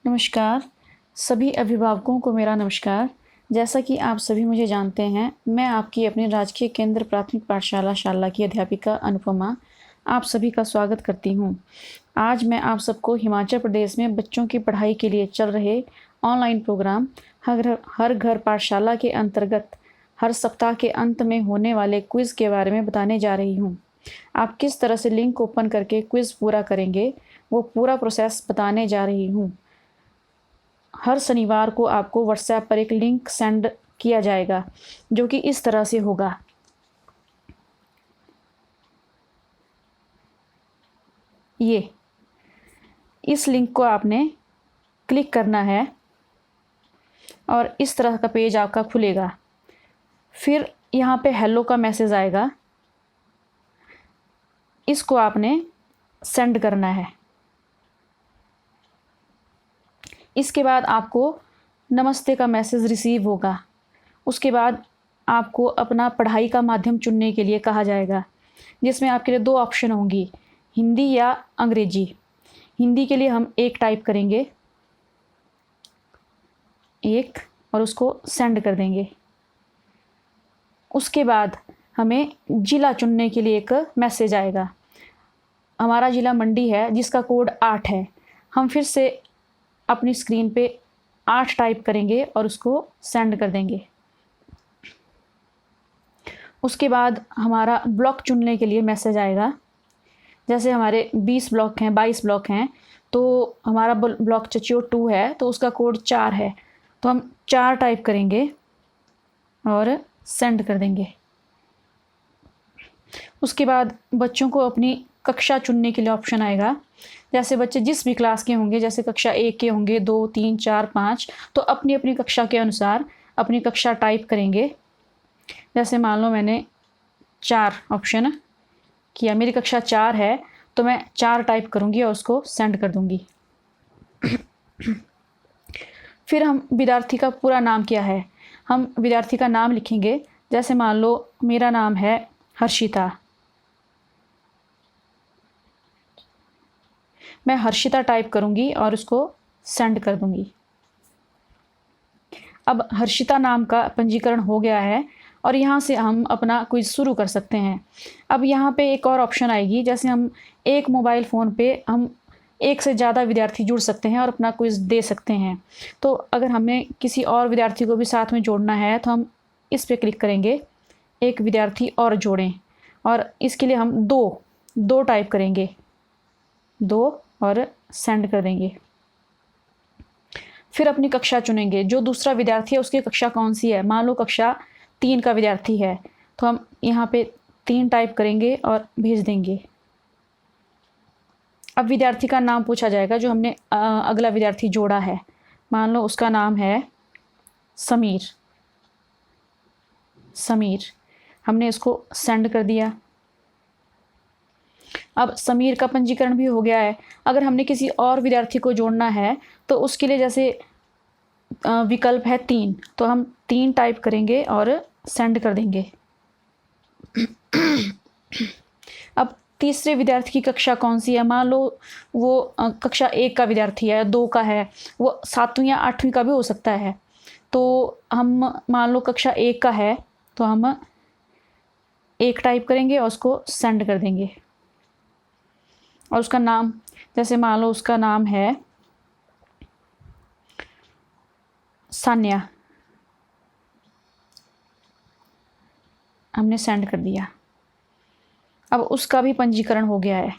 नमस्कार, सभी अभिभावकों को मेरा नमस्कार। जैसा कि आप सभी मुझे जानते हैं, मैं आपकी अपनी राजकीय केंद्र प्राथमिक पाठशाला शाला की अध्यापिका अनुपमा आप सभी का स्वागत करती हूँ। आज मैं आप सबको हिमाचल प्रदेश में बच्चों की पढ़ाई के लिए चल रहे ऑनलाइन प्रोग्राम हर घर पाठशाला के अंतर्गत हर सप्ताह के अंत में होने वाले क्विज़ के बारे में बताने जा रही हूँ। आप किस तरह से लिंक ओपन करके क्विज़ पूरा करेंगे, वो पूरा प्रोसेस बताने जा रही हूँ। हर शनिवार को आपको व्हाट्सएप पर एक लिंक सेंड किया जाएगा, जो कि इस तरह से होगा। इस लिंक को आपने क्लिक करना है और इस तरह का पेज आपका खुलेगा। फिर यहाँ पे हेलो का मैसेज आएगा, इसको आपने सेंड करना है। इसके बाद आपको नमस्ते का मैसेज रिसीव होगा। उसके बाद आपको अपना पढ़ाई का माध्यम चुनने के लिए कहा जाएगा, जिसमें आपके लिए 2 ऑप्शन होंगी, हिंदी या अंग्रेजी। हिंदी के लिए हम 1 टाइप करेंगे, 1 और उसको सेंड कर देंगे। उसके बाद हमें ज़िला चुनने के लिए एक मैसेज आएगा। हमारा ज़िला मंडी है, जिसका कोड 8 है। हम फिर से अपनी स्क्रीन पे 8 टाइप करेंगे और उसको सेंड कर देंगे। उसके बाद हमारा ब्लॉक चुनने के लिए मैसेज आएगा। जैसे हमारे 20 ब्लॉक हैं, 22 ब्लॉक हैं, तो हमारा ब्लॉक चचियोड़ 2 है, तो उसका कोड 4 है, तो हम 4 टाइप करेंगे और सेंड कर देंगे। उसके बाद बच्चों को अपनी कक्षा चुनने के लिए ऑप्शन आएगा। जैसे बच्चे जिस भी क्लास के होंगे, जैसे कक्षा 1 के होंगे, 2, 3, 4, 5, तो अपनी अपनी कक्षा के अनुसार अपनी कक्षा टाइप करेंगे। जैसे मान लो मैंने 4 ऑप्शन किया, मेरी कक्षा 4 है, तो मैं 4 टाइप करूँगी और उसको सेंड कर दूँगी। फिर हम विद्यार्थी का पूरा नाम क्या है, हम विद्यार्थी का नाम लिखेंगे। जैसे मान लो मेरा नाम है हर्षिता, मैं हर्षिता टाइप करूँगी और उसको सेंड कर दूँगी। अब हर्षिता नाम का पंजीकरण हो गया है और यहाँ से हम अपना क्विज़ शुरू कर सकते हैं। अब यहाँ पे एक और ऑप्शन आएगी, जैसे हम एक मोबाइल फ़ोन पे हम 1 से ज़्यादा विद्यार्थी जुड़ सकते हैं और अपना क्विज़ दे सकते हैं। तो अगर हमें किसी और विद्यार्थी को भी साथ में जोड़ना है, तो हम इस पे क्लिक करेंगे, एक विद्यार्थी और जोड़ें, और इसके लिए हम 2 टाइप करेंगे, 2 और सेंड कर देंगे। फिर अपनी कक्षा चुनेंगे, जो दूसरा विद्यार्थी है उसकी कक्षा कौन सी है। मान लो कक्षा 3 का विद्यार्थी है, तो हम यहाँ पे 3 टाइप करेंगे और भेज देंगे। अब विद्यार्थी का नाम पूछा जाएगा, जो हमने अगला विद्यार्थी जोड़ा है। मान लो उसका नाम है समीर, हमने इसको सेंड कर दिया। अब समीर का पंजीकरण भी हो गया है। अगर हमने किसी और विद्यार्थी को जोड़ना है, तो उसके लिए जैसे विकल्प है 3, तो हम 3 टाइप करेंगे और सेंड कर देंगे। अब तीसरे विद्यार्थी की कक्षा कौन सी है। मान लो वो कक्षा 1 का विद्यार्थी है, 2 का है, वो 7वीं या 8वीं का भी हो सकता है। तो हम मान लो कक्षा 1 का है, तो हम 1 टाइप करेंगे और उसको सेंड कर देंगे। और उसका नाम, जैसे मान लो उसका नाम है सान्या, हमने सेंड कर दिया। अब उसका भी पंजीकरण हो गया है।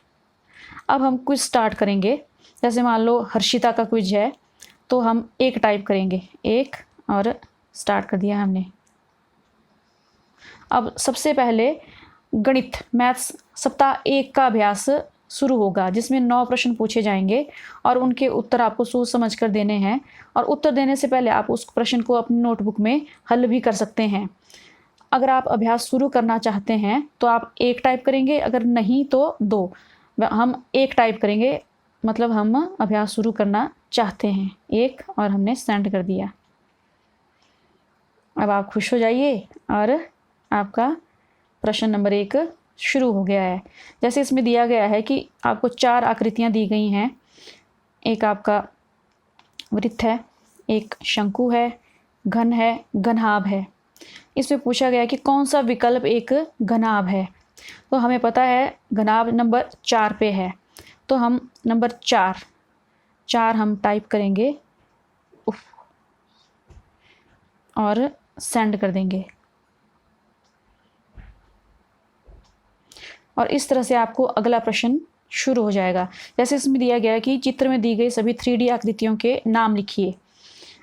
अब हम क्विज स्टार्ट करेंगे। जैसे मान लो हर्षिता का क्विज है, तो हम 1 टाइप करेंगे, 1 और स्टार्ट कर दिया हमने। अब सबसे पहले गणित मैथ्स सप्ताह 1 का अभ्यास शुरू होगा, जिसमें 9 प्रश्न पूछे जाएंगे और उनके उत्तर आपको सोच समझ कर देने हैं। और उत्तर देने से पहले आप उस प्रश्न को अपनी नोटबुक में हल भी कर सकते हैं। अगर आप अभ्यास शुरू करना चाहते हैं तो आप 1 टाइप करेंगे, अगर नहीं तो 2। हम 1 टाइप करेंगे, मतलब हम अभ्यास शुरू करना चाहते हैं, 1 और हमने सेंड कर दिया। अब आप खुश हो जाइए और आपका प्रश्न नंबर 1 शुरू हो गया है। जैसे इसमें दिया गया है कि आपको 4 आकृतियाँ दी गई हैं, एक आपका वृत्त है, एक शंकु है, घन है, घनाभ है। इसमें पूछा गया कि कौन सा विकल्प एक घनाभ है। तो हमें पता है घनाभ नंबर 4 पे है, तो हम नंबर 4 हम टाइप करेंगे और सेंड कर देंगे। और इस तरह से आपको अगला प्रश्न शुरू हो जाएगा। जैसे इसमें दिया गया है कि चित्र में दी गई सभी 3D आकृतियों के नाम लिखिए।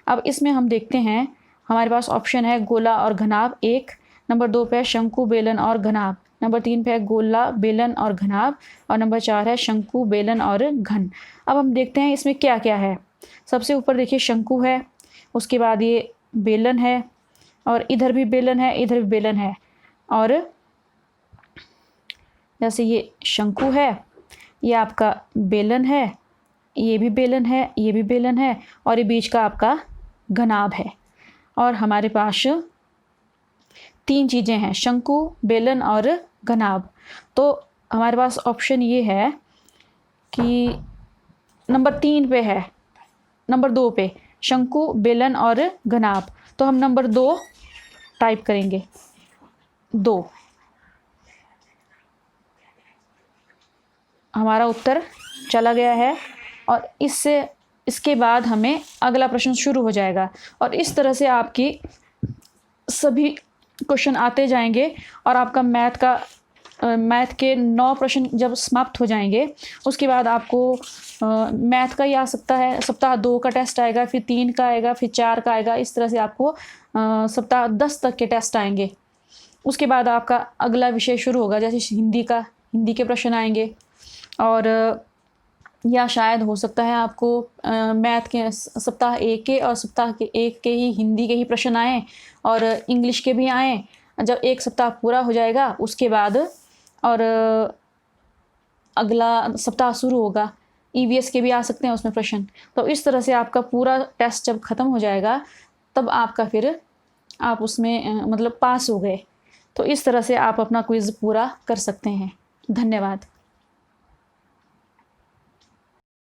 अब इसमें हम देखते हैं, हमारे पास ऑप्शन है गोला और घनाभ 1, नंबर 2 पे है शंकु, बेलन और घनाभ, नंबर 3 पे है गोला, बेलन और घनाभ, और नंबर 4 है शंकु, बेलन और घन। अब हम देखते हैं इसमें क्या क्या है। सबसे ऊपर देखिए शंकु है, उसके बाद ये बेलन है, और इधर भी बेलन है, इधर भी बेलन है। और जैसे ये शंकु है, ये आपका बेलन है, ये भी बेलन है, ये भी बेलन है, और ये बीच का आपका घनाभ है। और हमारे पास 3 चीज़ें हैं, शंकु, बेलन और घनाभ। तो हमारे पास ऑप्शन ये है कि नंबर 3 पे है, नंबर 2 पे शंकु, बेलन और घनाभ। तो हम नंबर 2 टाइप करेंगे, 2। हमारा उत्तर चला गया है, और इसके बाद हमें अगला प्रश्न शुरू हो जाएगा। और इस तरह से आपकी सभी क्वेश्चन आते जाएंगे, और आपका मैथ के 9 प्रश्न जब समाप्त हो जाएंगे, उसके बाद आपको मैथ का ही आ सकता है, सप्ताह 2 का टेस्ट आएगा, फिर 3 का आएगा, फिर 4 का आएगा। इस तरह से आपको सप्ताह 10 तक के टेस्ट आएंगे। उसके बाद आपका अगला विषय शुरू होगा, जैसे हिंदी के प्रश्न आएंगे, और या शायद हो सकता है आपको मैथ के सप्ताह 1 के और सप्ताह के 1 के ही हिंदी के ही प्रश्न आएँ, और इंग्लिश के भी आएँ। जब एक सप्ताह पूरा हो जाएगा उसके बाद और अगला सप्ताह शुरू होगा, ईवीएस के भी आ सकते हैं उसमें प्रश्न। तो इस तरह से आपका पूरा टेस्ट जब ख़त्म हो जाएगा, तब आपका फिर आप उसमें मतलब पास हो गए। तो इस तरह से आप अपना क्विज़ पूरा कर सकते हैं। धन्यवाद।